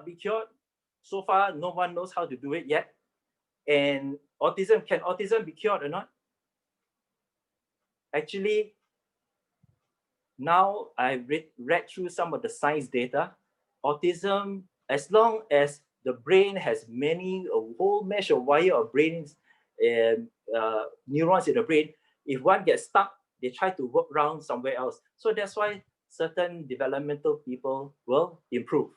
be cured. So far, no one knows how to do it yet. And autism, can autism be cured or not? Actually, now I've read through some of the science data. Autism, as long as the brain has a whole mesh of wire of brains and neurons in the brain, if one gets stuck, they try to work around somewhere else. So that's why certain developmental people will improve.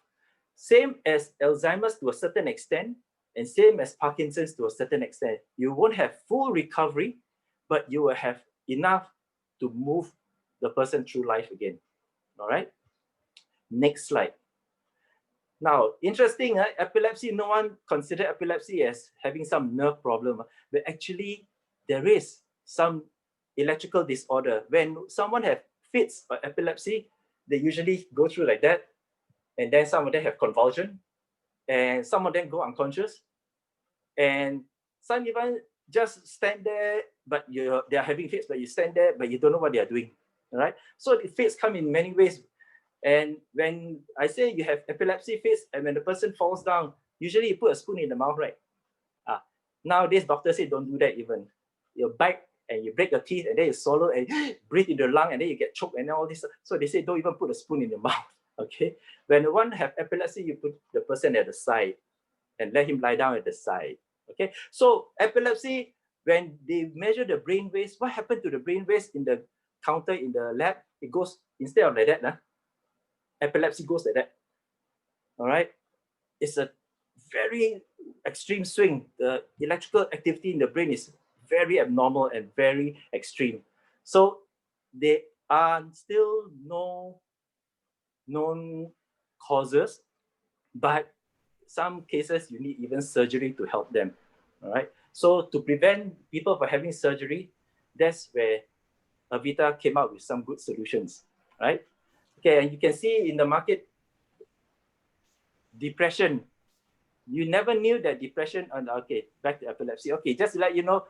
Same as Alzheimer's to a certain extent, and same as Parkinson's to a certain extent. You won't have full recovery, but you will have enough to move the person through life again. All right. Next slide. Now, interesting, epilepsy, no one consider epilepsy as having some nerve problem, but actually there is some electrical disorder. When someone has fits or epilepsy, they usually go through like that, and then some of them have convulsion, and some of them go unconscious, and some even just stand there, but they are having fits, but you stand there, but you don't know what they are doing. All right. So the fits come in many ways. And when I say you have epilepsy fits, and when the person falls down, usually you put a spoon in the mouth, right? Nowadays, doctors say don't do that even. You bite and you break your teeth, and then you swallow and breathe in the lung, and then you get choked and all this. So they say don't even put a spoon in your mouth. Okay. When one have epilepsy, you put the person at the side and let him lie down at the side. Okay. So epilepsy, when they measure the brain waves, what happened to the brain waves in the counter in the lab? It goes, instead of like that, epilepsy goes like that. All right. It's a very extreme swing. The electrical activity in the brain is very abnormal and very extreme. So there are still no known causes, but some cases you need even surgery to help them. All right. So to prevent people from having surgery, that's where Avita came up with some good solutions. Right. Okay, and you can see in the market, depression. You never knew that depression, and okay, back to epilepsy. Okay, just to let you know,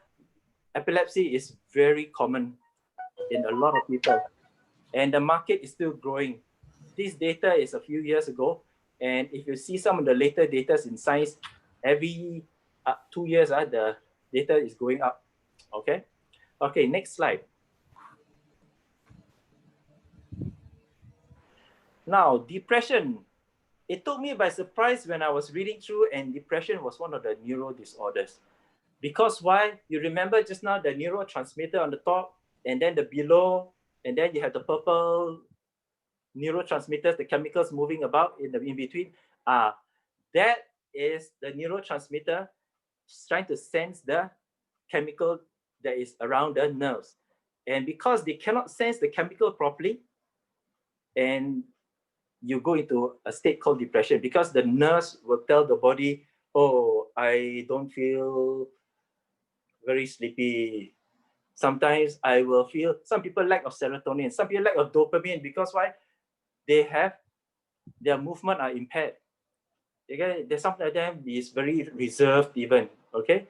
epilepsy is very common in a lot of people, and the market is still growing. This data is a few years ago, and if you see some of the later data in science, every 2 years, the data is going up. Okay, okay, next slide. Now, depression. It took me by surprise when I was reading through, and depression was one of the neuro disorders. Because why? You remember just now the neurotransmitter on the top, and then the below, and then you have the purple neurotransmitters, the chemicals moving about in between. That is the neurotransmitter trying to sense the chemical that is around the nerves. And because they cannot sense the chemical properly, and you go into a state called depression, because the nerves will tell the body, oh, I don't feel very sleepy. Sometimes I will feel, some people lack of serotonin, some people lack of dopamine, because why? They have, their movement are impaired. Okay, there's something like them is very reserved even. Okay,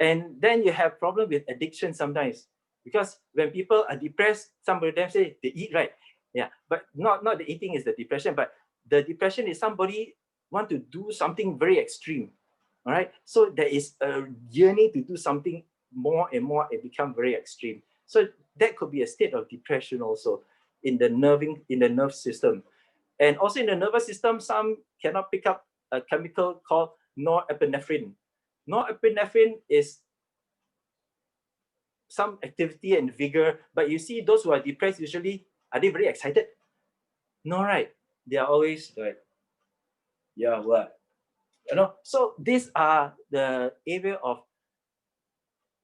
and then you have problem with addiction sometimes, because when people are depressed, some of them say they eat, right? Yeah, but not the eating is the depression, but the depression is somebody want to do something very extreme. All right, so there is a yearning to do something more and more, it become very extreme. So that could be a state of depression also in the nerve system. And also in the nervous system, some cannot pick up a chemical called norepinephrine. Norepinephrine is some activity and vigor, but you see those who are depressed, usually, are they very excited? No, right? They are always like, yeah, what? You know, so these are the area of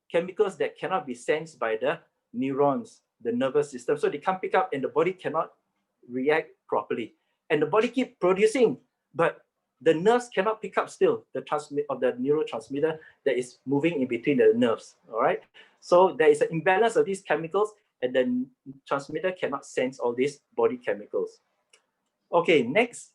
chemicals that cannot be sensed by the neurons, the nervous system. So they can't pick up, and the body cannot react properly. And the body keep producing, but the nerves cannot pick up still the neurotransmitter that is moving in between the nerves. All right. So there is an imbalance of these chemicals, and the transmitter cannot sense all these body chemicals. Okay, next.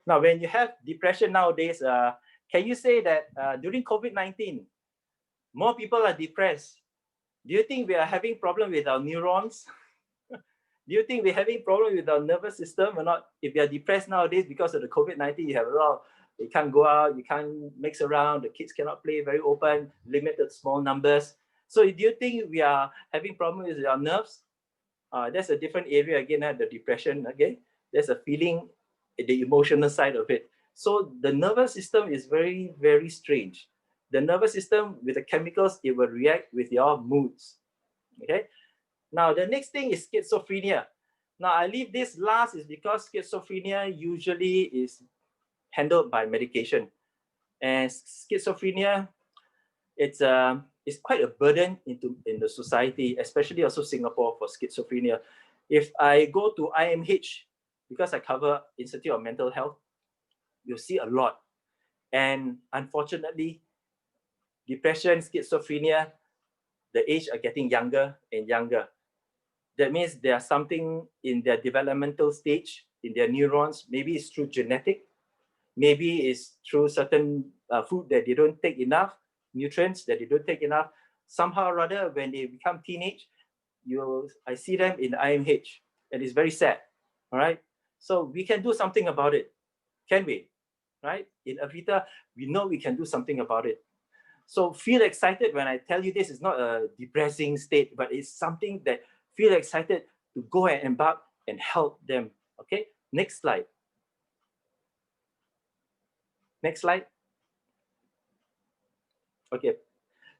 Now, when you have depression nowadays, can you say that during COVID-19, more people are depressed? Do you think we are having problem with our neurons? Do you think we're having problem with our nervous system or not? If you are depressed nowadays because of the COVID-19, you have a lot, you can't go out, you can't mix around, the kids cannot play very open, limited small numbers. So do you think we are having problem with our nerves? That's a different area again, the depression, okay? There's a feeling, the emotional side of it. So the nervous system is very, very strange. The nervous system with the chemicals, it will react with your moods, okay? Now, the next thing is schizophrenia. Now, I leave this last is because schizophrenia usually is handled by medication. And schizophrenia, it's quite a burden in the society, especially also Singapore for schizophrenia. If I go to IMH, because I cover Institute of Mental Health, you'll see a lot. And unfortunately, depression, schizophrenia, the age are getting younger and younger. That means there's something in their developmental stage, in their neurons. Maybe it's through genetic, maybe it's through certain food that they don't take enough, nutrients that they don't take enough. Somehow or other, when they become teenage, I see them in IMH, and it's very sad. All right, so we can do something about it, can we? Right? In Avita, we know we can do something about it. So feel excited when I tell you this is not a depressing state, but it's something that feel excited to go and embark and help them. Okay, next slide. Next slide. Okay,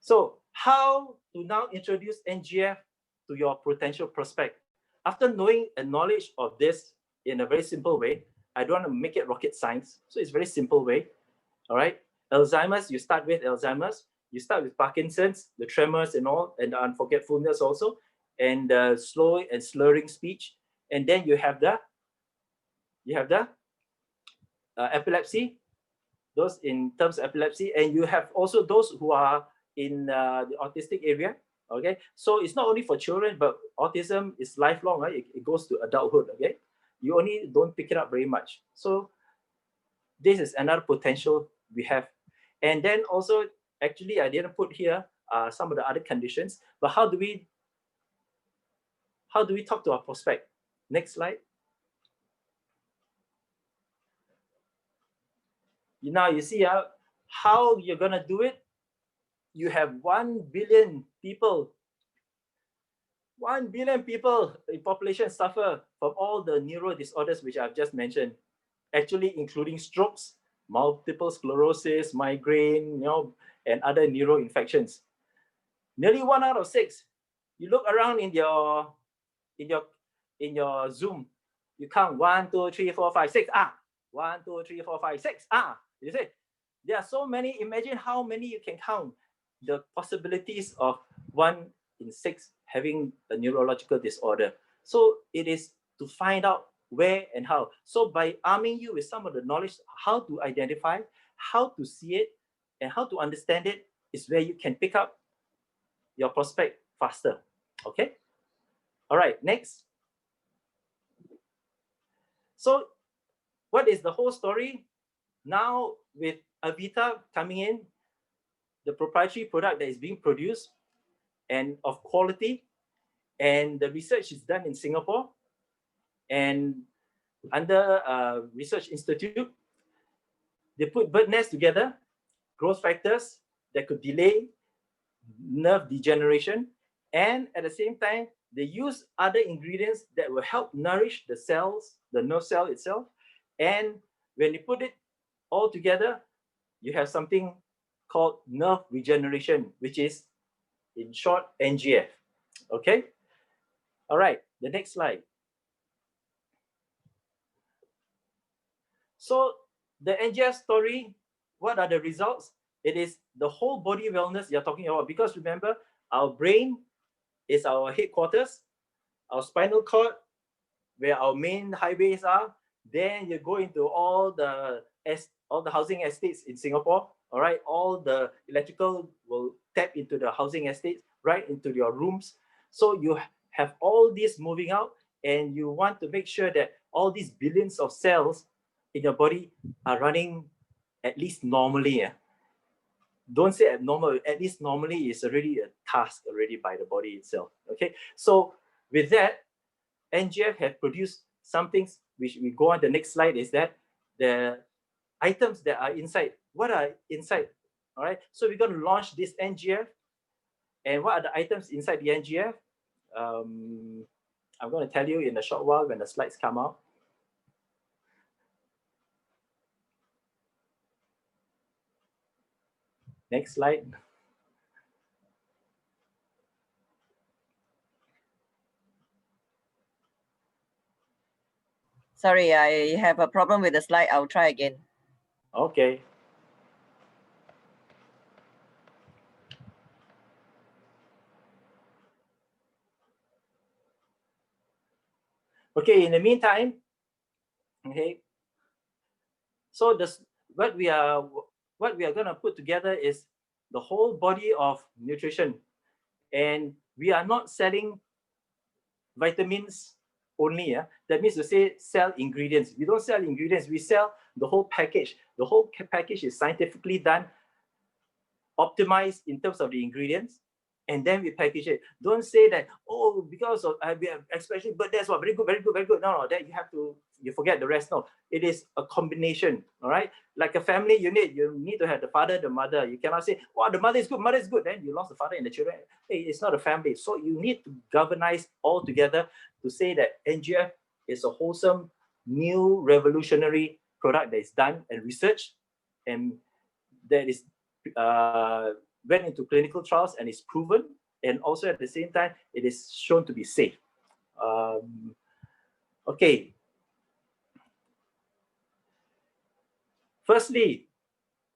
so how to now introduce NGF to your potential prospect? After knowing and knowledge of this in a very simple way, I don't want to make it rocket science, so it's a very simple way. All right, Alzheimer's, you start with Alzheimer's, you start with Parkinson's, the tremors and all, and the unforgetfulness also, and slow and slurring speech, and then you have the epilepsy, those in terms of epilepsy, and you have also those who are in the autistic area. Okay, so it's not only for children, but autism is lifelong, right? It goes to adulthood. Okay, you only don't pick it up very much. So this is another potential we have. And then also, actually, I didn't put here some of the other conditions, but how do we talk to our prospect? Next slide. Now you see how you're gonna do it. You have 1 billion people. 1 billion people in population suffer from all the neuro disorders which I've just mentioned, actually including strokes, multiple sclerosis, migraine, and other neuro infections. Nearly 1 out of 6. You look around in your Zoom, you count 1, 2, 3, 4, 5, 6. 1, 2, 3, 4, 5, 6. You see, there are so many. Imagine how many you can count. The possibilities of 1 in 6 having a neurological disorder. So it is to find out where and how. So by arming you with some of the knowledge, how to identify, how to see it, and how to understand it is where you can pick up your prospect faster. Okay? All right, next. So what is the whole story? Now with Avita coming in, the proprietary product that is being produced and of quality, and the research is done in Singapore and under a research institute. They put bird nests together, growth factors that could delay nerve degeneration, and at the same time, they use other ingredients that will help nourish the cells, the nerve cell itself. And when you put it all together, you have something called nerve regeneration, which is in short NGF. Okay. All right. The next slide. So the NGF story, what are the results? It is the whole body wellness you're talking about, because remember, our brain is our headquarters, our spinal cord, where our main highways are. Then you go into all the housing estates in Singapore. All right, all the electrical will tap into the housing estates, right into your rooms. So you have all this moving out, and you want to make sure that all these billions of cells in your body are running at least normally. Don't say abnormal, at least normally is already a task already by the body itself. Okay, so with that, NGF has produced some things which we go on the next slide, is that the items that are inside. What are inside? All right. So we're going to launch this NGF. And what are the items inside the NGF? I'm going to tell you in a short while when the slides come out. Next slide. Sorry, I have a problem with the slide. I'll try again. Okay. Okay, in the meantime, okay, so this what we are going to put together is the whole body of nutrition, and we are not selling vitamins only. That means to say sell ingredients. We don't sell ingredients, we sell the whole package. The whole package is scientifically done, optimized in terms of the ingredients, and then we package it. Don't say that, oh, because of especially, but that's what very good, very good, very good. No, that you forget the rest. No, it is a combination. All right, like a family unit, you need to have the father, the mother. You cannot say, wow, the mother is good, then you lost the father and the children. Hey, it's not a family. So you need to galvanize all together to say that NGF is a wholesome, new, revolutionary product that is done and researched, and that is went into clinical trials and is proven, and also at the same time it is shown to be safe. Okay. Firstly,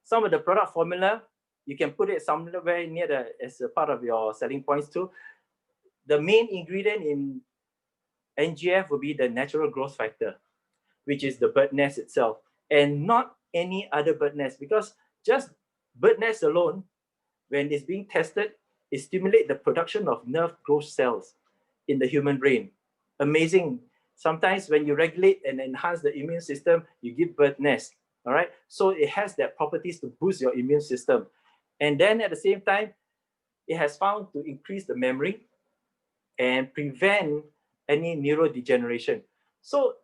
some of the product formula, you can put it somewhere near as a part of your selling points too. The main ingredient in NGF will be the natural growth factor, which is the bird nest itself, and not any other bird nest, because just bird nest alone, when it's being tested, it stimulates the production of nerve growth cells in the human brain. Amazing. Sometimes when you regulate and enhance the immune system, you give bird nest. All right. So it has that properties to boost your immune system. And then at the same time, it has found to increase the memory and prevent any neurodegeneration. So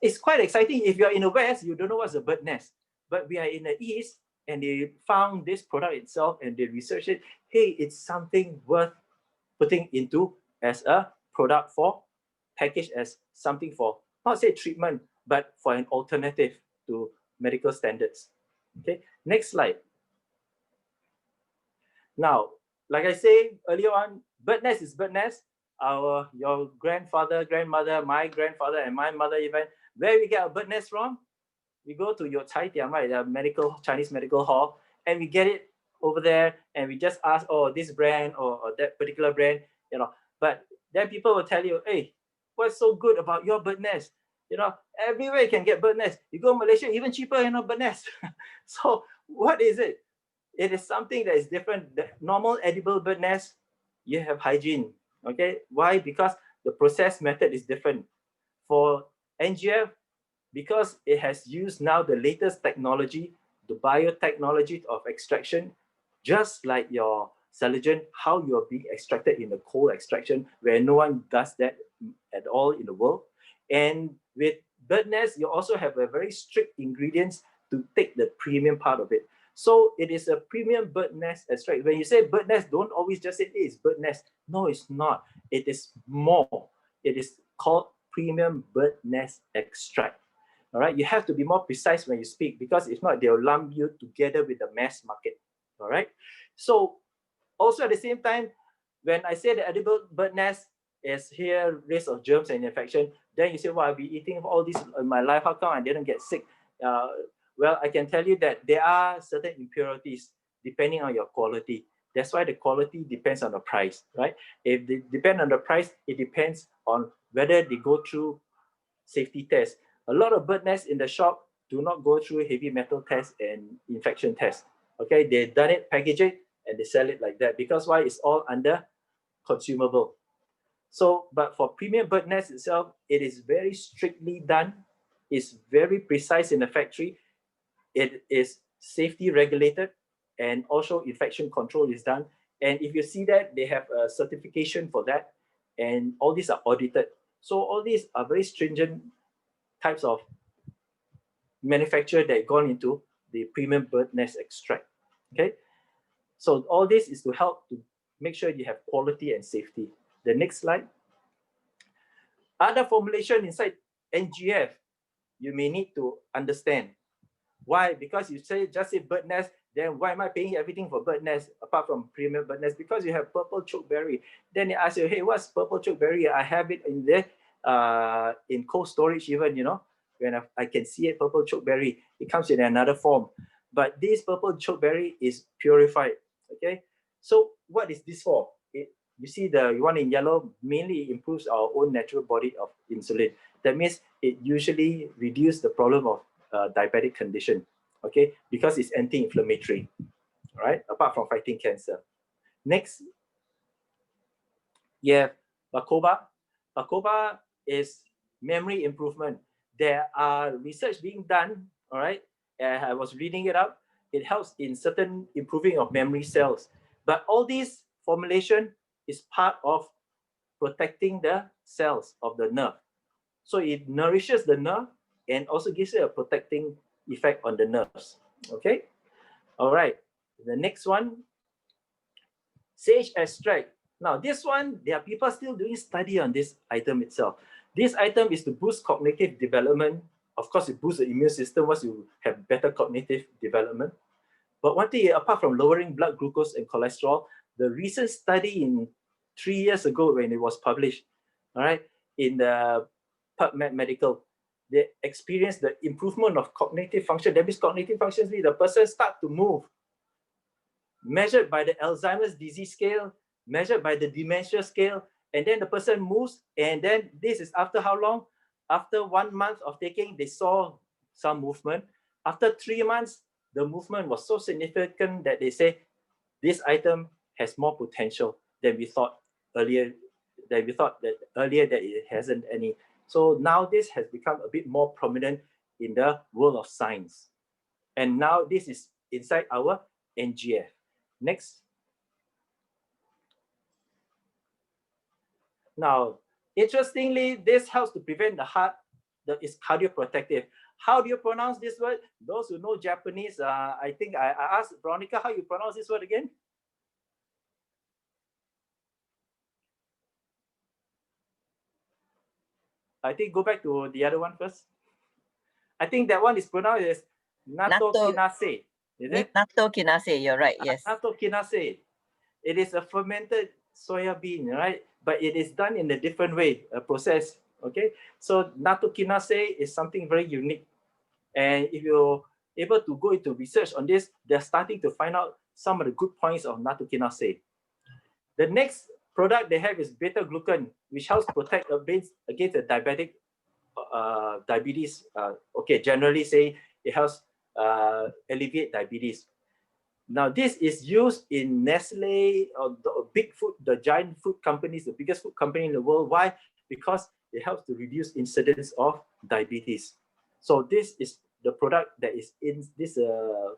it's quite exciting. If you're in the West, you don't know what's a bird nest. But we are in the East, and they found this product itself and they researched it. Hey, it's something worth putting into as a product for, packaged as something for, not say treatment, but for an alternative to medical standards. Okay, next slide. Now, like I say earlier on, bird nest is bird nest. Your grandfather, grandmother, my grandfather, and my mother even, where we get a bird nest from? We go to your Chai Tiam, right, the Chinese medical hall, and we get it over there, and we just ask, oh, this brand or that particular brand, you know. But then people will tell you, hey, what's so good about your bird nest? You know, everywhere you can get bird nest. You go to Malaysia, even cheaper, you know, bird nest. So what is it? It is something that is different. The normal edible bird nest, you have hygiene. Okay, why? Because the process method is different. For NGF, because it has used now the latest technology, the biotechnology of extraction, just like your collagen, how you are being extracted in the cold extraction, where no one does that at all in the world. And with bird nest, you also have a very strict ingredients to take the premium part of it. So it is a premium bird nest extract. When you say bird nest, don't always just say it's bird nest. No, it's not. It is more. It is called premium bird nest extract. All right, you have to be more precise when you speak, because if not, they'll lump you together with the mass market. All right. So also at the same time, when I say the edible bird nest is here risk of germs and infection, then you say, well, I've been eating all this in my life, how come I didn't get sick? Well, I can tell you that there are certain impurities depending on your quality. That's why the quality depends on the price, right? If they depend on the price, it depends on whether they go through safety tests. A lot of bird nests in the shop do not go through heavy metal tests and infection tests. Okay, they've done it, package it, and they sell it like that. Because why? It's all under consumable. So, but for premium bird nest itself, it is very strictly done. It's very precise in the factory. It is safety regulated, and also infection control is done. And if you see that, they have a certification for that. and all these are audited. So all these are very stringent types of manufacture that gone into the premium bird nest extract. Okay, so all this is to help to make sure you have quality and safety. The next slide. Other formulation inside NGF, you may need to understand. Why? Because you just say bird nest, then why am I paying everything for bird nest apart from premium bird nest? Because you have purple chokeberry. Then they ask you, hey, what's purple chokeberry? I have it in there, in cold storage even, you know, when I can see it, purple chokeberry. It comes in another form. But this purple chokeberry is purified, okay? So what is this for? You see the one in yellow mainly improves our own natural body of insulin. That means it usually reduces the problem of diabetic condition, okay, because it's anti-inflammatory, right? Apart from fighting cancer. Next, you have Bacopa. Bacopa is memory improvement. There are research being done, all right? I was reading it up. It helps in certain improving of memory cells. But all these formulation is part of protecting the cells of the nerve. So it nourishes the nerve and also gives it a protecting effect on the nerves. Okay. All right. The next one, sage extract. Now this one, there are people still doing study on this item itself. This item is to boost cognitive development. Of course, it boosts the immune system once you have better cognitive development. But one thing, apart from lowering blood glucose and cholesterol, the recent study in 3 years ago when it was published, all right, in the PubMed Medical, they experienced the improvement of cognitive function. That means cognitive functions means the person start to move, measured by the Alzheimer's disease scale, measured by the dementia scale, and then the person moves, and then this is after how long? After 1 month of taking, they saw some movement. After 3 months, the movement was so significant that they say this item has more potential than we thought earlier. That it hasn't any. So now this has become a bit more prominent in the world of science, and now this is inside our NGF. Next. Now, interestingly, this helps to prevent the heart. That is cardioprotective. How do you pronounce this word? Those who know Japanese, I think I asked Veronica how you pronounce this word again. I think go back to the other one first. I think that one is pronounced as nattokinase. Is it? Nattokinase, you're right, yes. Nattokinase. It is a fermented soya bean, right? But it is done in a different way, a process, okay? So nattokinase is something very unique. And if you're able to go into research on this, they're starting to find out some of the good points of nattokinase. The next product they have is beta-glucan, which helps protect against the diabetic diabetes. Okay, generally say it helps alleviate diabetes. Now, this is used in Nestle, or the giant food companies, the biggest food company in the world. Why? Because it helps to reduce incidence of diabetes. So this is the product that is in this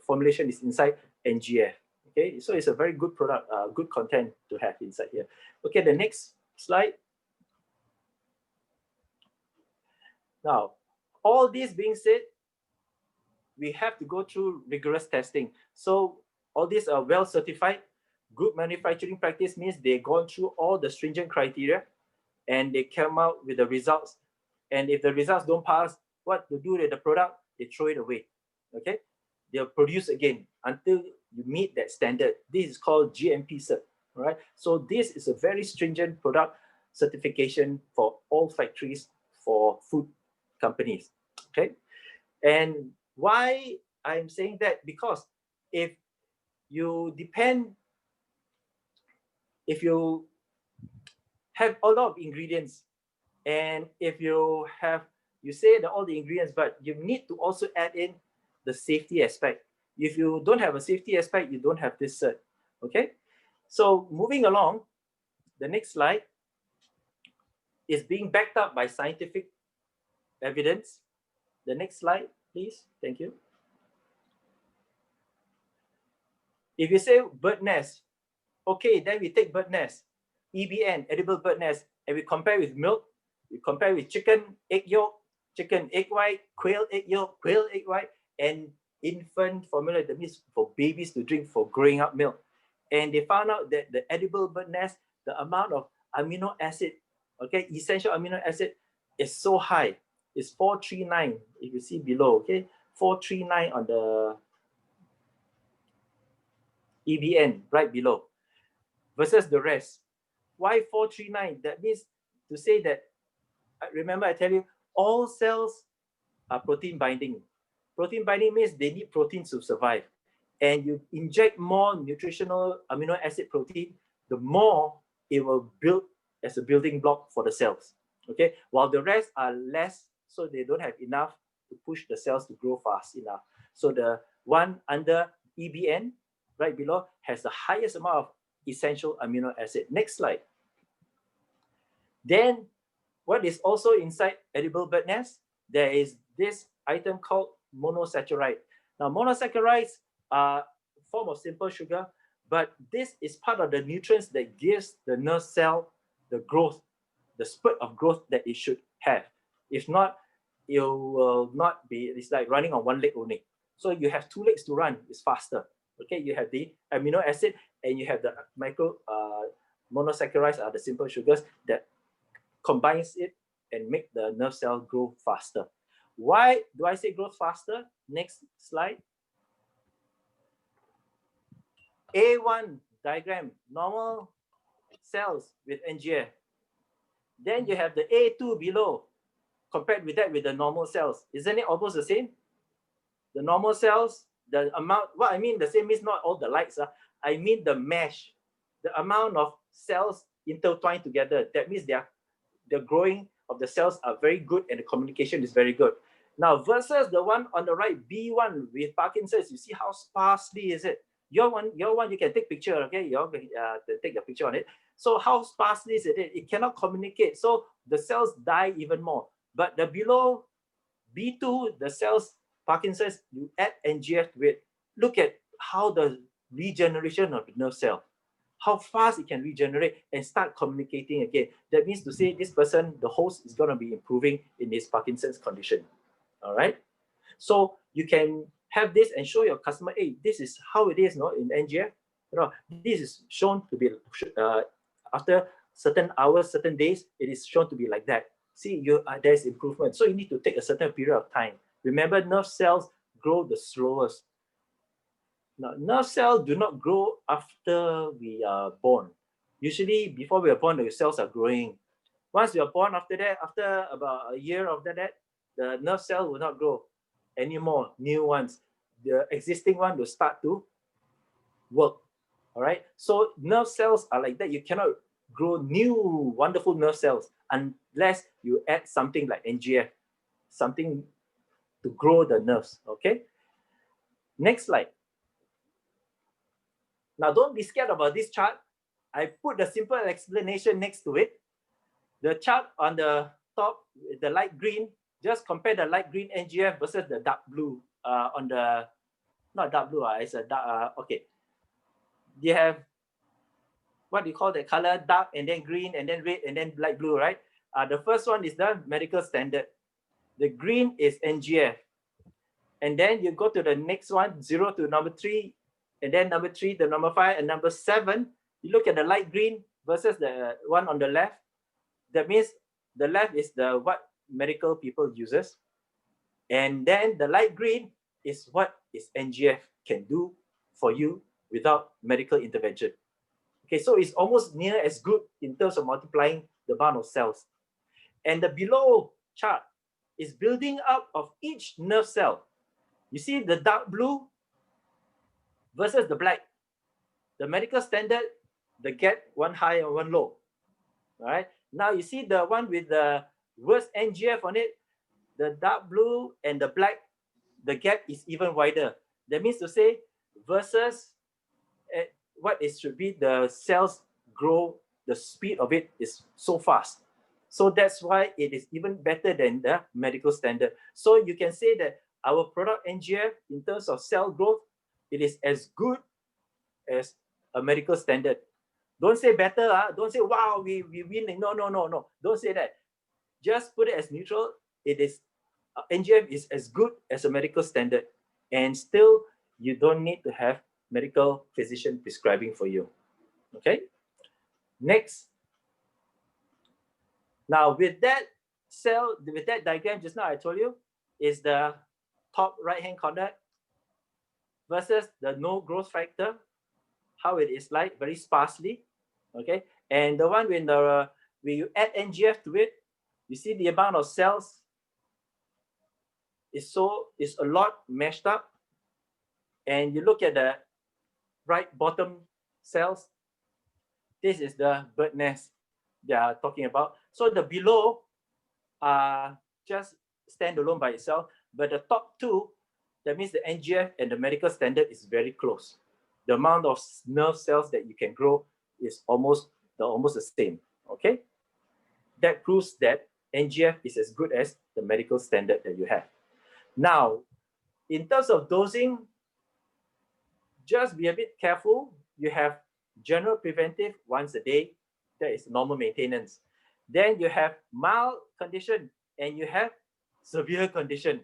formulation is inside NGF. Okay, so it's a very good product, good content to have inside here. Okay, the next slide. Now, all this being said, we have to go through rigorous testing. So all these are well certified. Good manufacturing practice means they've gone through all the stringent criteria and they come out with the results. And if the results don't pass, what to do with the product? They throw it away. Okay, they'll produce again until you meet that standard. This is called GMP cert. Right. So this is a very stringent product certification for all factories for food companies. Okay, and why I'm saying that? Because if you have a lot of ingredients, and if you say that all the ingredients, but you need to also add in the safety aspect. If you don't have a safety aspect, you don't have this cert. Okay, so moving along, the next slide is being backed up by scientific evidence. The next slide, please. Thank you. If you say bird nest, okay, then we take bird nest, EBN, edible bird nest, and we compare with milk, we compare with chicken egg yolk, chicken egg white, quail egg yolk, quail egg white, and infant formula, that means for babies to drink for growing up milk. And they found out that the edible bird nest, the amount of amino acid, okay, essential amino acid is so high. It's 439, if you see below, okay, 439 on the EBN right below, versus the rest. Why 439? That means to say that, remember I tell you, all cells are protein binding. Protein binding means they need proteins to survive. And you inject more nutritional amino acid protein, the more it will build as a building block for the cells. Okay, while the rest are less, so they don't have enough to push the cells to grow fast enough. So the one under EBN, right below, has the highest amount of essential amino acid. Next slide. Then, what is also inside edible bird nest? There is this item called monosaccharide. Now, monosaccharides are a form of simple sugar, but this is part of the nutrients that gives the nerve cell the growth, the spurt of growth that it should have. If not, it will not be, it's like running on one leg only. So you have two legs to run, it's faster. Okay, you have the amino acid and you have the monosaccharides are the simple sugars that combines it and make the nerve cell grow faster. Why do I say growth faster? Next slide. A1 diagram, normal cells with NGF. Then you have the A2 below, compared with that with the normal cells. Isn't it almost the same? The normal cells, the amount, what I mean the same means not all the lights. I mean the mesh, the amount of cells intertwined together. That means the growing of the cells are very good and the communication is very good. Now versus the one on the right, B1 with Parkinson's, you see how sparsely is it? Your one, you can take picture, okay? You take a picture on it. So how sparsely is it? It cannot communicate. So the cells die even more. But the below B2, the cells, Parkinson's, you add NGF to it. Look at how the regeneration of the nerve cell, how fast it can regenerate and start communicating again. That means to say this person, the host, is going to be improving in his Parkinson's condition. All right. So you can have this and show your customer, hey, this is how it is, no, in NGF. This is shown to be after certain hours, certain days, it is shown to be like that. See, there's improvement. So you need to take a certain period of time. Remember, nerve cells grow the slowest. Now, nerve cells do not grow after we are born. Usually, before we are born, the cells are growing. Once we are born, after that, after about a year after that, the nerve cell will not grow anymore, new ones. The existing one will start to work. All right. So nerve cells are like that. You cannot grow new wonderful nerve cells unless you add something like NGF, something to grow the nerves. Okay. Next slide. Now, don't be scared about this chart. I put the simple explanation next to it. The chart on the top, the light green, just compare the light green NGF versus the dark blue on the, not dark blue, it's a dark, okay. You have, what do you call the color? Dark and then green and then red and then light blue, right? The first one is the medical standard. The green is NGF. And then you go to the next one, 0 to number 3, and then number 3 to number 5, and number 7, you look at the light green versus the one on the left. That means the left is the what medical people uses. And then the light green is what is NGF can do for you without medical intervention. Okay, so it's almost near as good in terms of multiplying the amount of cells. And the below chart is building up of each nerve cell. You see the dark blue versus the black. The medical standard, the gap, one high and one low. All right. Now you see the one with the worst NGF on it, the dark blue and the black, the gap is even wider. That means to say versus what it should be, the cells grow, the speed of it is so fast. So that's why it is even better than the medical standard. So you can say that our product NGF, in terms of cell growth, it is as good as a medical standard. Don't say better. Don't say, wow, we win. No, no, no, no. Don't say that. Just put it as neutral. It is NGF is as good as a medical standard, and still you don't need to have medical physician prescribing for you. Okay. Next. Now with that cell, with that diagram just now I told you is the top right hand corner versus the no growth factor, how it is like very sparsely. Okay. And the one when you add NGF to it, you see the amount of cells is a lot meshed up. And you look at the right bottom cells, this is the bird nest they are talking about. So the below are just stand alone by itself, but the top two, that means the NGF and the medical standard is very close. The amount of nerve cells that you can grow is almost the same. Okay, that proves that NGF is as good as the medical standard that you have. Now, in terms of dosing, just be a bit careful. You have general preventive once a day, that is normal maintenance. Then you have mild condition and you have severe condition.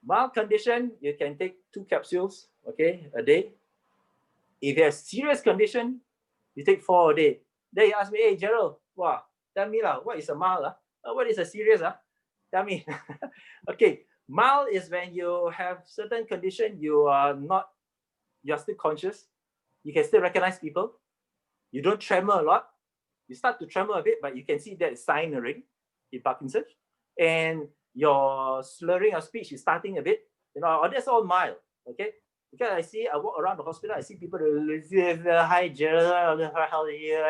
Mild condition, you can take 2 capsules, okay, a day. If you have serious condition, you take 4 a day. Then you ask me, hey, Gerald, wow, tell me what is a mild? What is a serious? Tell me. Okay, mild is when you have certain condition, you are still conscious. You can still recognize people. You don't tremor a lot. You start to tremor a bit, but you can see that sign already in Parkinson's. And your slurring of speech is starting a bit. That's all mild. Okay. Because I walk around the hospital, I see people, hi Gerald, how are you?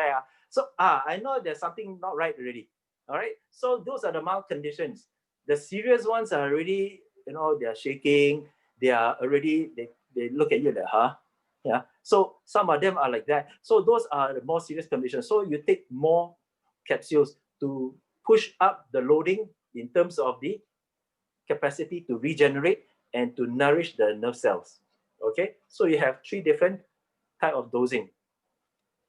So I know there's something not right already. All right. So those are the mild conditions. The serious ones are already, they are shaking. They are already, they look at you like, huh? Yeah. So some of them are like that. So those are the more serious conditions. So you take more capsules to push up the loading in terms of the capacity to regenerate and to nourish the nerve cells. Okay. So you have 3 different type of dosing.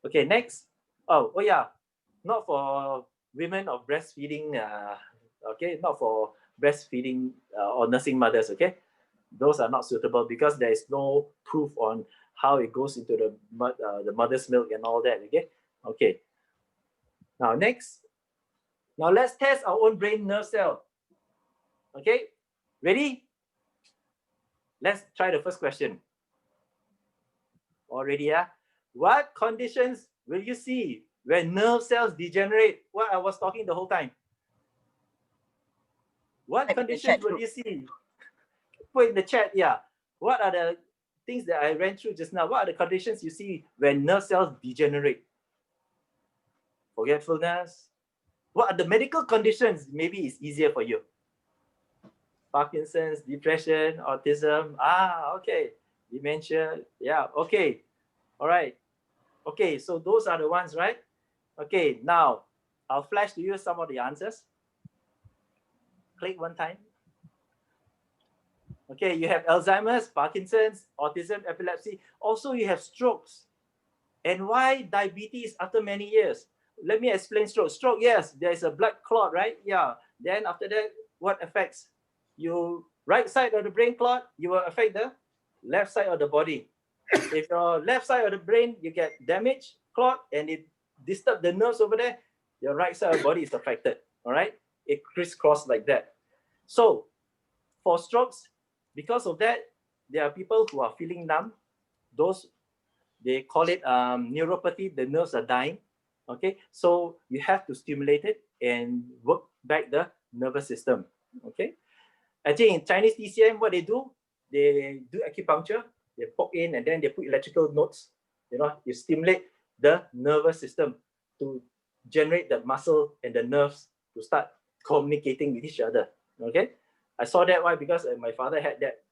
Okay. Next. Oh yeah. Not for women of breastfeeding. Okay. Not for breastfeeding or nursing mothers. Okay. Those are not suitable because there is no proof on how it goes into the mother's milk and all that. Okay. Okay. Now next. Now let's test our own brain nerve cell. Okay. Ready? Let's try the first question. Already, yeah. What conditions will you see when nerve cells degenerate? What I was talking the whole time. What conditions will you see? Put in the chat, yeah. What are the things that I ran through just now? What are the conditions you see when nerve cells degenerate? Forgetfulness. What are the medical conditions? Maybe it's easier for you. Parkinson's, depression, autism. Okay. Dementia. Yeah, okay. All right. Okay, so those are the ones, right? Okay, now I'll flash to you some of the answers. Click one time. Okay, you have Alzheimer's, Parkinson's, autism, epilepsy. Also, you have strokes. And why diabetes after many years? Let me explain stroke. Stroke, yes, there's a blood clot, right? Yeah. Then after that, what affects? You right side of the brain clot, you will affect the left side of the body. If your left side of the brain, you get damage, clot, and it disturb the nerves over there, your right side of the body is affected. All right? It crisscross like that. So for strokes, because of that, there are people who are feeling numb. Those, they call it neuropathy, the nerves are dying. Okay, so you have to stimulate it and work back the nervous system. Okay, I think in Chinese TCM, what they do acupuncture, they poke in and then they put electrical nodes. You stimulate the nervous system to generate the muscle and the nerves to start communicating with each other. Okay, I saw that why because my father had that.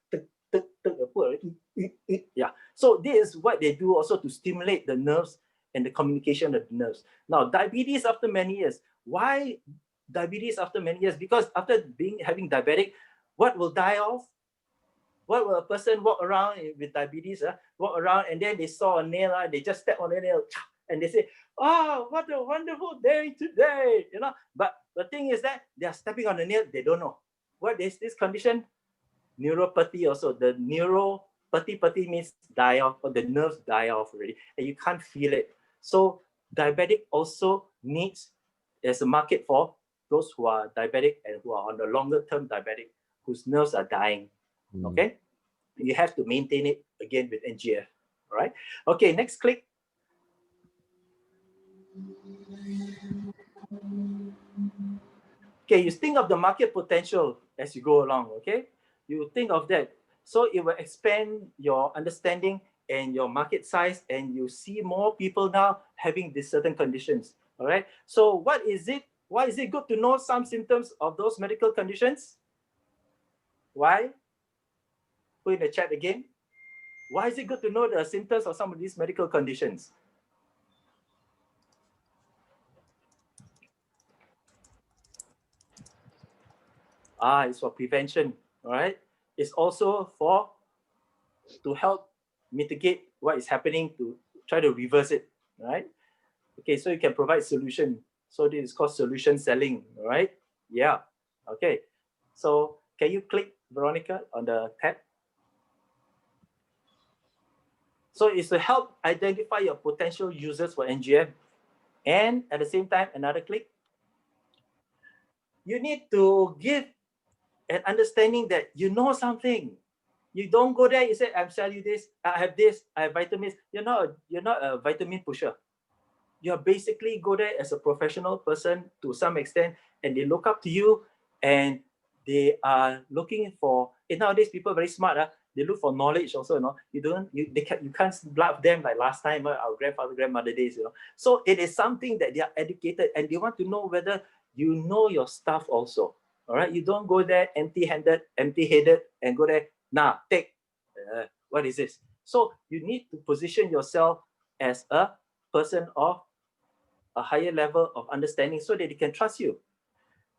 Yeah, so this is what they do also to stimulate the nerves and the communication of the nerves. Now, diabetes after many years. Why diabetes after many years? Because after having diabetic, what will die off? What will a person walk around with diabetes? Walk around and then they saw a nail, they just step on the nail, and they say, "Oh, what a wonderful day today!" But the thing is that they are stepping on the nail. They don't know what is this condition. Neuropathy also. The neuropathy means die off, or the nerves die off already, and you can't feel it. So diabetic also needs, there's a market for those who are diabetic and who are on the longer term diabetic, whose nerves are dying. Okay, you have to maintain it again with NGF. All right. Okay, next click. Okay, you think of the market potential as you go along. Okay, you think of that. So it will expand your understanding and your market size, and you see more people now having these certain conditions. All right. So what is it? Why is it good to know some symptoms of those medical conditions? Why? Put in the chat again. Why is it good to know the symptoms of some of these medical conditions? It's for prevention. All right. It's also to help mitigate what is happening, to try to reverse it. Right. Okay, so you can provide solution. So this is called solution selling, right? Yeah. Okay. So can you click, Veronica, on the tab? So it's to help identify your potential users for NGF, and at the same time, another click. You need to give an understanding that you know something. You don't go there, you say, I'm selling this, I have vitamins. You're not a vitamin pusher. You're basically go there as a professional person to some extent, and they look up to you, and they are looking for, and nowadays people very smart. They look for knowledge also. You can't bluff them like last time, our grandfather, grandmother days. So it is something that they are educated, and they want to know whether you know your stuff also. All right, you don't go there empty-handed, empty-headed, and go there, take. What is this? So you need to position yourself as a person of a higher level of understanding, so that they can trust you.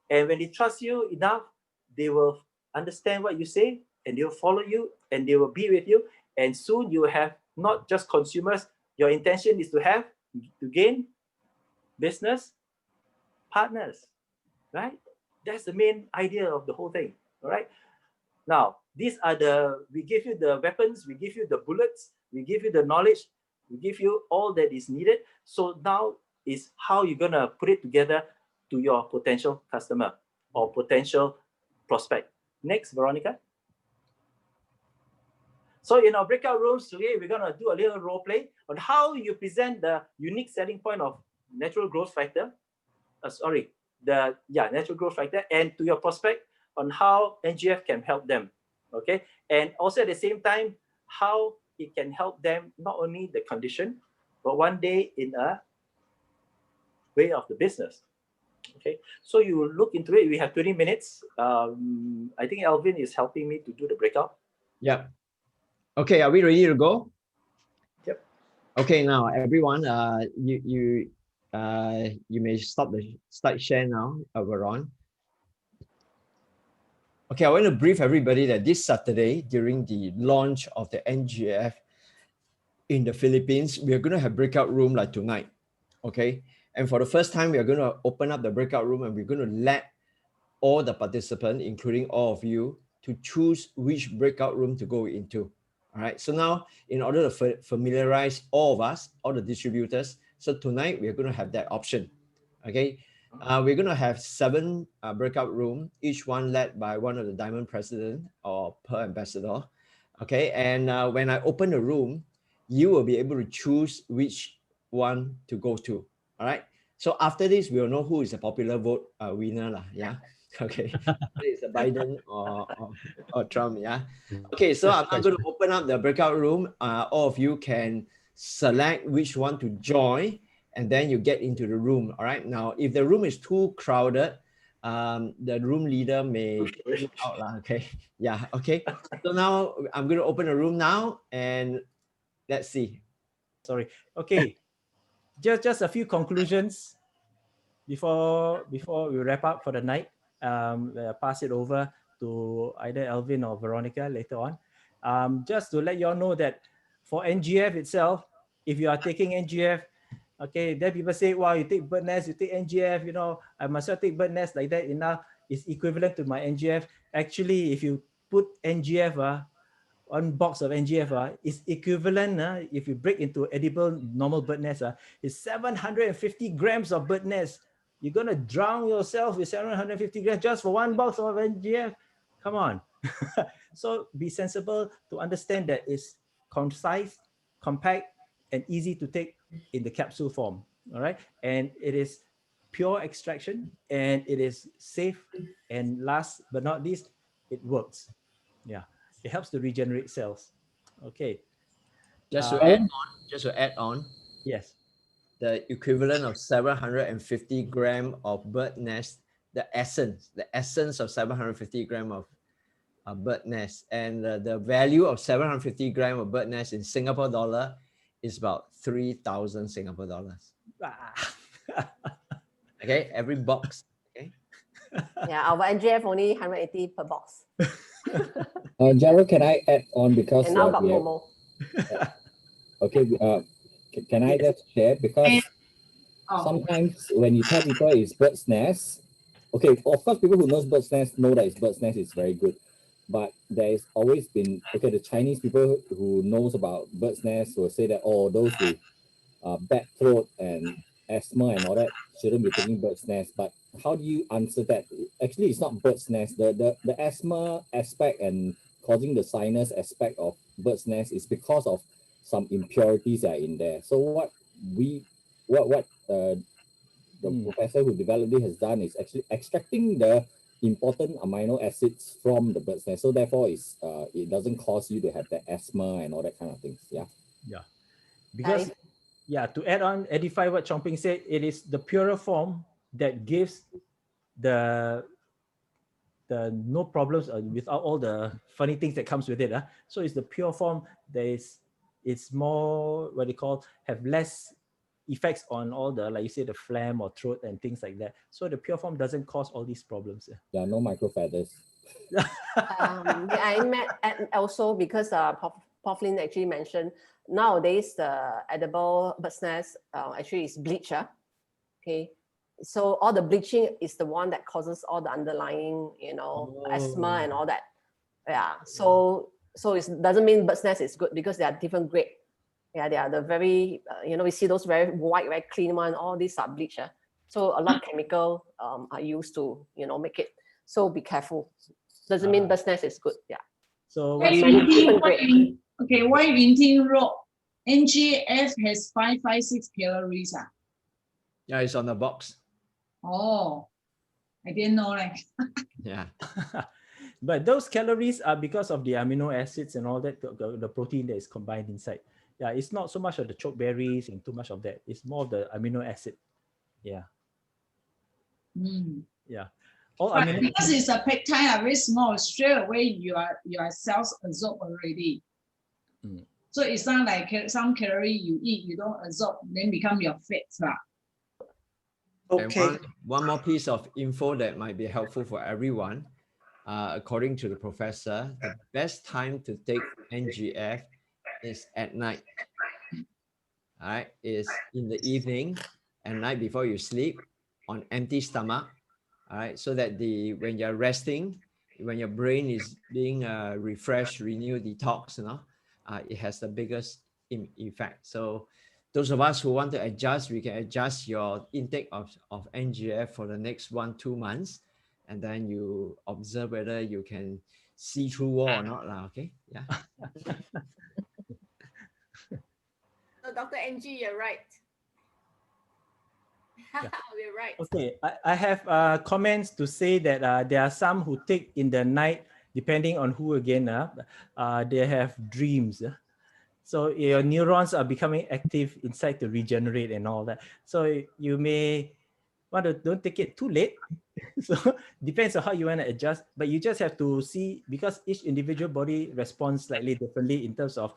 And when they trust you enough, they will understand what you say, and they will follow you, and they will be with you. And soon you will have not just consumers. Your intention is to gain business partners, right? That's the main idea of the whole thing. All right. Now, we give you the weapons, we give you the bullets, we give you the knowledge, we give you all that is needed. So now is how you're going to put it together to your potential customer or potential prospect. Next, Veronica. So in our breakout rooms today, we're going to do a little role play on how you present the unique selling point of natural growth factor. Natural growth factor, and to your prospect on how NGF can help them. Okay, and also at the same time, how it can help them, not only the condition, but one day in a way of the business. Okay, so you look into it. We have 20 minutes. I think Alvin is helping me to do the breakout. Yep. Okay, are we ready to go? Yep. Okay, now everyone, you may stop the slide share now. We're on. Okay, I want to brief everybody that this Saturday, during the launch of the NGF in the Philippines, we are going to have breakout room like tonight. Okay, and for the first time, we are going to open up the breakout room, and we're going to let all the participants, including all of you, to choose which breakout room to go into. All right, so now in order to familiarize all of us, all the distributors, so tonight we're going to have that option. Okay, we're going to have 7 breakout rooms, each one led by one of the diamond president or per ambassador. Okay, and when I open the room, you will be able to choose which one to go to. All right, so after this, we'll know who is a popular vote winner lah. Yeah. Okay, it's a Biden or Trump, yeah. Okay, so I'm going to open up the breakout room. All of you can select which one to join, and then you get into the room. All right. Now, if the room is too crowded, the room leader may kick you out lah. Okay. Yeah. Okay. So now I'm going to open the room now, and let's see. Sorry. Okay. just a few conclusions before we wrap up for the night. Pass it over to either Alvin or Veronica later on. Just to let you all know that for NGF itself, if you are taking NGF, Okay, then people say, wow, you take bird nest, you take NGF, you know, I must well take bird nest like that. Enough is equivalent to my NGF. Actually, if you put NGF, one box of NGF is equivalent, if you break into edible normal bird nest, is 750 grams of bird nest. You're going to drown yourself with 750 grams just for one box of NGF. Come on. So be sensible to understand that it's concise, compact, and easy to take in the capsule form. All right. And it is pure extraction, and it is safe. And last but not least, it works. Yeah. It helps to regenerate cells. Okay. Just to add on, Yes. the equivalent of 750 gram of bird nest, the essence of 750 gram of bird nest, and the value of 750 gram of bird nest in Singapore dollar is about 3,000 Singapore dollars. Okay, every box. Okay. Yeah, our NGF only 180 per box. Gerald, can I add on because And now got Momo. Okay, can I just share, because sometimes when you tell people it's bird's nest, okay, of course people who knows bird's nest know that it's bird's nest is very good, but there's always been, okay, the Chinese people who knows about bird's nest will say that, oh, those with bad throat and asthma and all that shouldn't be taking bird's nest. But how do you answer that? Actually, it's not bird's nest. The asthma aspect and causing the sinus aspect of bird's nest is because of some impurities that are in there. So what the professor who developed it has done is actually extracting the important amino acids from the bird's nest. So therefore, it doesn't cause you to have the asthma and all that kind of things. Yeah. Yeah. Because to add on, edify what Chong Ping said, it is the purer form that gives the no problems without all the funny things that comes with it. So it's the pure form that it's more what they call have less effects on all the, like you say, the phlegm or throat and things like that. So the pure form doesn't cause all these problems. Yeah, no microfeathers. I met also because Prof. Lin actually mentioned nowadays the edible bird's nest actually is bleach. Okay. So all the bleaching is the one that causes all the underlying, asthma and all that. Yeah. So it doesn't mean bird's nest is good because they are different grade. Yeah, they are the very, we see those very white, very clean one. All these are bleach. So a lot of chemical are used to, make it. So be careful. Doesn't mean bird's nest is good. Yeah. So why Yunting wrote NGF has 556 calories? Yeah, it's on the box. Oh, I didn't know that. Yeah. But those calories are because of the amino acids and all that, the protein that is combined inside. Yeah, it's not so much of the chokeberries and too much of that. It's more of the amino acid. Yeah. Yeah. Because it's a peptide, very small, straight away your cells absorb already. So it's not like some calorie you eat, you don't absorb, then become your fat. Okay. And one more piece of info that might be helpful for everyone. According to the professor, the best time to take NGF is at night. All right, is in the evening, at night before you sleep, on empty stomach. All right, so that when you're resting, when your brain is being refreshed, renewed, detox, it has the biggest effect. So those of us who want to adjust, we can adjust your intake of NGF for the next 1-2 months, and then you observe whether you can see through wall or not. Okay, yeah. So Dr. NG, you're right. We're right. Okay, I have comments to say that there are some who take in the night, depending on who again, they have dreams. So your neurons are becoming active inside to regenerate and all that. So you may want to don't take it too late. So depends on how you want to adjust, but you just have to see, because each individual body responds slightly differently in terms of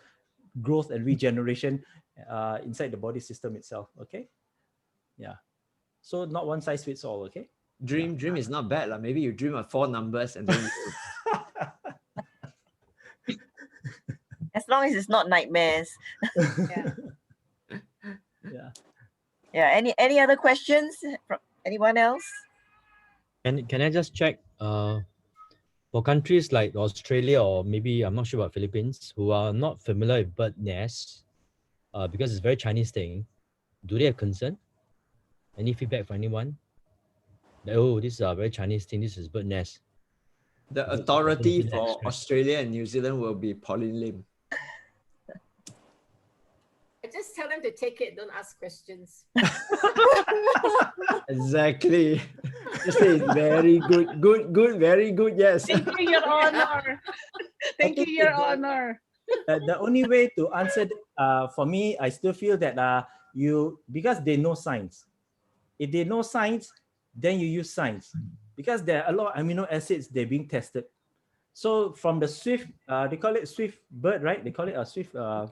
growth and regeneration inside the body system itself. Okay. Yeah. So not one size fits all. Okay. Dream is not bad. Maybe you dream of 4 numbers and then As long as it's not nightmares. Yeah. Yeah. Yeah. Any other questions from anyone else? Can I just check? For countries like Australia or maybe I'm not sure about Philippines who are not familiar with bird nests, because it's a very Chinese thing, do they have concern? Any feedback from anyone? Like, oh, this is a very Chinese thing. This is bird nest. The authority for Australia and New Zealand will be Pauline Lim. Just tell them to take it. Don't ask questions. Exactly. Just say it's very good, good, very good. Yes. Thank you, Your Honor. Thank you, Your Honor. The only way to answer for me, I still feel that because they know science. If they know science, then you use science, because there are a lot of amino acids they're being tested. So from the swift, they call it swift bird, right? They call it a swiftlet.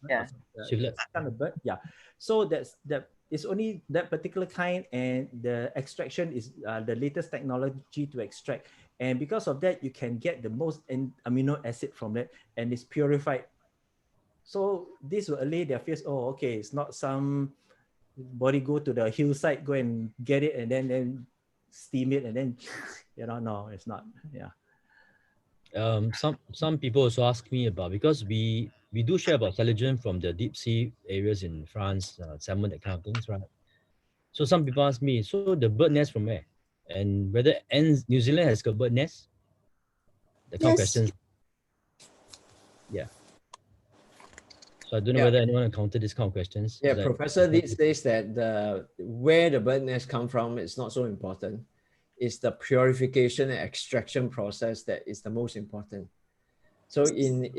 Yeah. Swiftlet kind of bird. Yeah. So it's only that particular kind, and the extraction is the latest technology to extract. And because of that, you can get the most amino acid from that, and it's purified. So this will allay their fears. Oh, okay, it's not some body go to the hillside, go and get it, and then steam it, and then no, it's not. Yeah. Some people also ask me about, because we do share about selagen from the deep sea areas in France, salmon, that kind of things, right? So some people ask me, so the bird nest from where? And whether New Zealand has got bird nest? The kind of questions. Yeah. So I don't know whether anyone encountered this kind of questions. Yeah, Professor Lee says that where the bird nest come from is not so important. It's the purification and extraction process that is the most important. So in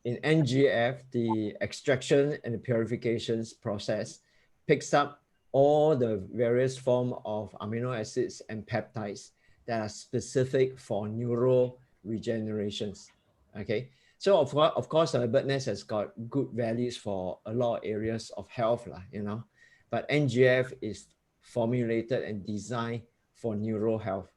NGF, the extraction and the purifications process picks up all the various form of amino acids and peptides that are specific for neural regenerations. Okay, so of course, the bird nest has got good values for a lot of areas of health, but NGF is formulated and designed for neural health.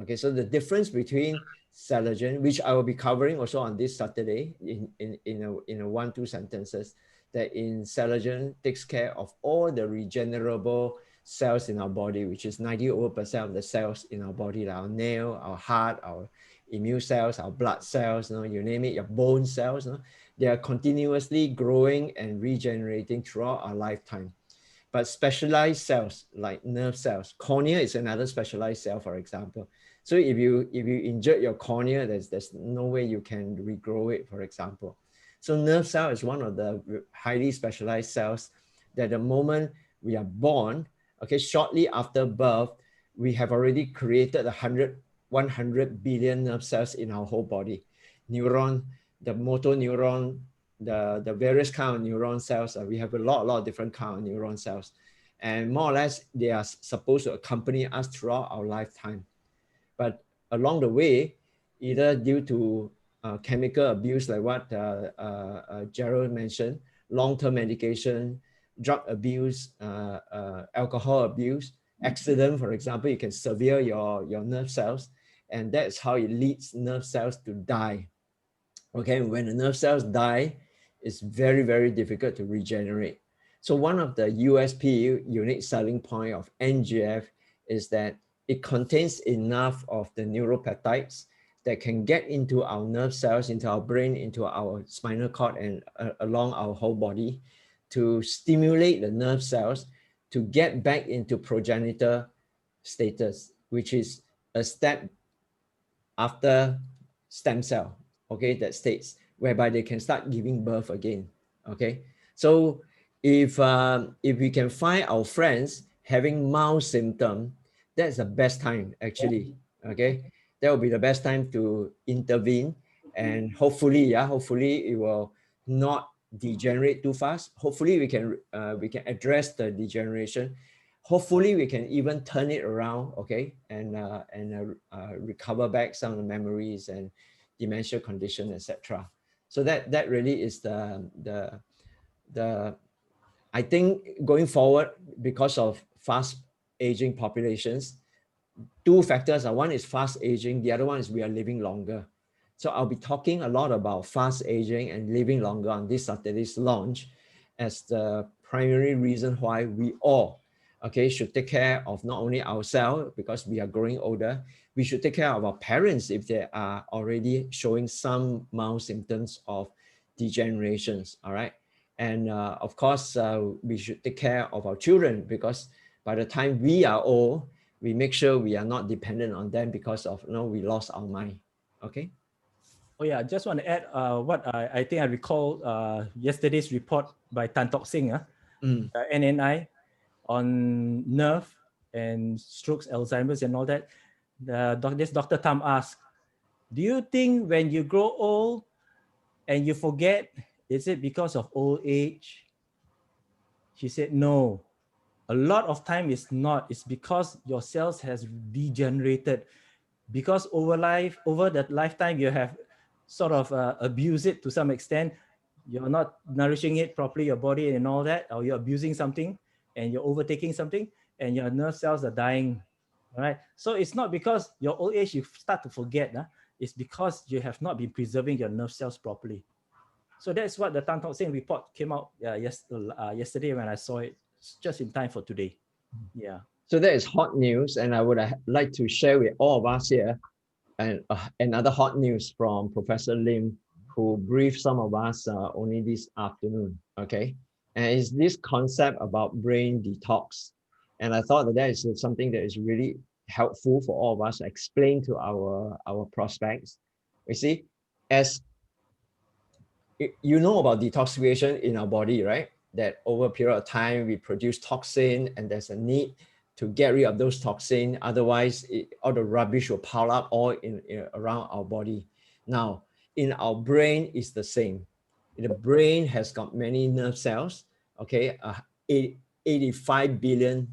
Okay, so the difference between selagen, which I will be covering also on this Saturday in a 1-2 sentences, that in selagen takes care of all the regenerable cells in our body, which is 90% of the cells in our body, like our nail, our heart, our immune cells, our blood cells, you name it, your bone cells, they are continuously growing and regenerating throughout our lifetime. But specialized cells like nerve cells, cornea is another specialized cell, for example. So if you injure your cornea, there's no way you can regrow it, for example. So nerve cell is one of the highly specialized cells that the moment we are born, okay, shortly after birth, we have already created 100 billion nerve cells in our whole body. Neuron, the motor neuron, the various kind of neuron cells, we have a lot of different kind of neuron cells, and more or less they are supposed to accompany us throughout our lifetime. But along the way, either due to chemical abuse, like what Gerald mentioned, long-term medication, drug abuse, alcohol abuse, accident, for example, you can sever your nerve cells, and that's how it leads nerve cells to die. Okay, when the nerve cells die, it's very, very difficult to regenerate. So one of the USP, unique selling point of NGF, is that it contains enough of the neuropeptides that can get into our nerve cells, into our brain, into our spinal cord, and along our whole body to stimulate the nerve cells to get back into progenitor status, which is a step after stem cell, okay, that states whereby they can start giving birth again. Okay, so if we can find our friends having mild symptom, that's the best time actually. Okay, that will be the best time to intervene, and hopefully it will not degenerate too fast. Hopefully we can address the degeneration. Hopefully we can even turn it around, okay, and recover back some of the memories and dementia condition, etc. So that really is the I think going forward, because of fast aging populations, two factors are, one is fast aging, the other one is we are living longer. So I'll be talking a lot about fast aging and living longer on this Saturday's launch, as the primary reason why we all, okay, should take care of not only ourselves because we are growing older, we should take care of our parents if they are already showing some mild symptoms of degenerations, all right? And of course, we should take care of our children because by the time we are old, we make sure we are not dependent on them because of, we lost our mind, okay? Oh yeah, I just want to add what I think I recall yesterday's report by Tan Tock Seng, NNI, on nerve and strokes, Alzheimer's and all that. This Dr. Tam asked, do you think when you grow old and you forget, is it because of old age? She said, no. A lot of time it's not. It's because your cells has degenerated. Because over the lifetime, you have sort of abused it to some extent. You're not nourishing it properly, your body and all that, or you're abusing something and you're overtaking something and your nerve cells are dying, all right? So it's not because your old age, you start to forget. It's because you have not been preserving your nerve cells properly. So that's what the Tan Tock Seng report came out yesterday when I saw it, just in time for today. Yeah. So that is hot news, and I would like to share with all of us here and another hot news from Professor Lim, who briefed some of us only this afternoon, okay? And it's this concept about brain detox. And I thought that is something that is really helpful for all of us to explain to our prospects. You see, as you know about detoxification in our body, right? That over a period of time, we produce toxin and there's a need to get rid of those toxins. Otherwise, all the rubbish will pile up all around our body. Now, in our brain, it's the same. The brain has got many nerve cells, okay? 85 billion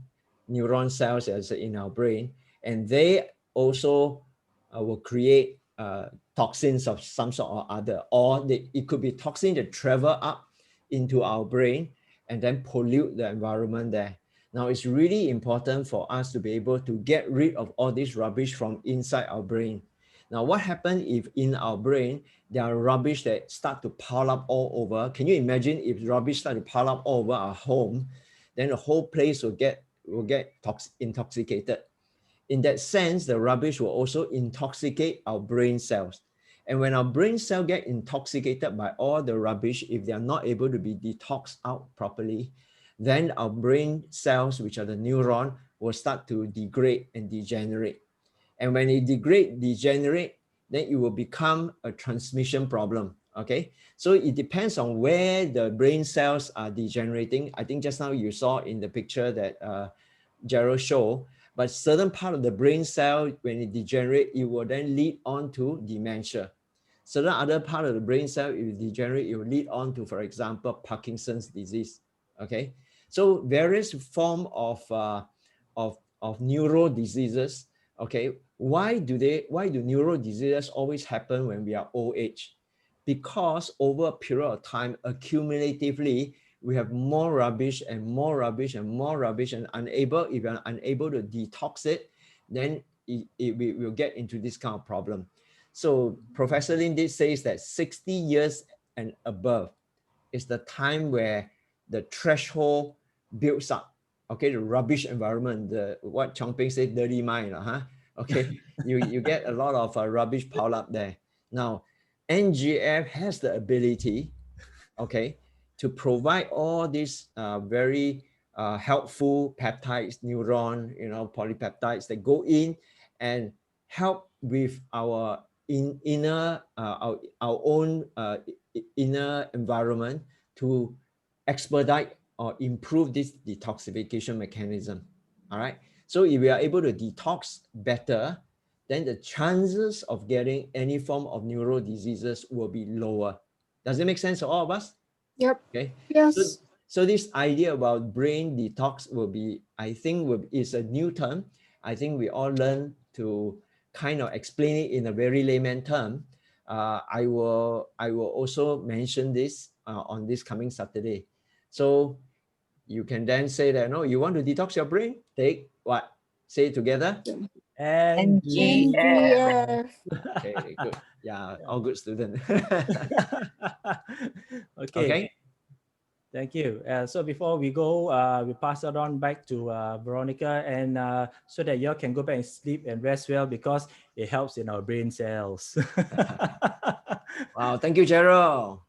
neuron cells in our brain, and they also will create toxins of some sort or other, or it could be toxin that travel up into our brain and then pollute the environment there. Now, it's really important for us to be able to get rid of all this rubbish from inside our brain. Now, what happens if in our brain, there are rubbish that start to pile up all over? Can you imagine if rubbish start to pile up all over our home, then the whole place will get intoxicated. In that sense, the rubbish will also intoxicate our brain cells. And when our brain cells get intoxicated by all the rubbish, if they are not able to be detoxed out properly, then our brain cells, which are the neuron, will start to degrade and degenerate. And when it degenerate, then it will become a transmission problem, okay? So it depends on where the brain cells are degenerating. I think just now you saw in the picture that Gerald showed, but certain part of the brain cell, when it degenerates, it will then lead on to dementia. Certain other part of the brain cell, if it degenerates, it will lead on to, for example, Parkinson's disease, okay? So various form of neuro diseases, okay? Why do neuro diseases always happen when we are old age? Because over a period of time, accumulatively, we have more rubbish and more rubbish and more rubbish, and if you're unable to detox it, then we will get into this kind of problem. So Professor Lin did says that 60 years and above is the time where the threshold builds up. Okay, the rubbish environment, what Chongping said, dirty mind, okay, you get a lot of rubbish piled up there. Now, NGF has the ability, okay, to provide all these very helpful peptides, neuron, polypeptides that go in and help with our inner environment to expedite or improve this detoxification mechanism. All right. So if we are able to detox better, then the chances of getting any form of neuro diseases will be lower. Does it make sense to all of us? Yep. Okay. Yes. So this idea about brain detox will be, I think, is a new term. I think we all learn to kind of explain it in a very layman term. I will also mention this on this coming Saturday. So you can then say that, no, you want to detox your brain? Take what? Say it together. NGF. Okay, good. Yeah, all good student. Okay. Thank you. So before we go, we pass it on back to Veronica, and so that y'all can go back and sleep and rest well, because it helps in our brain cells. Wow, thank you, Gerald.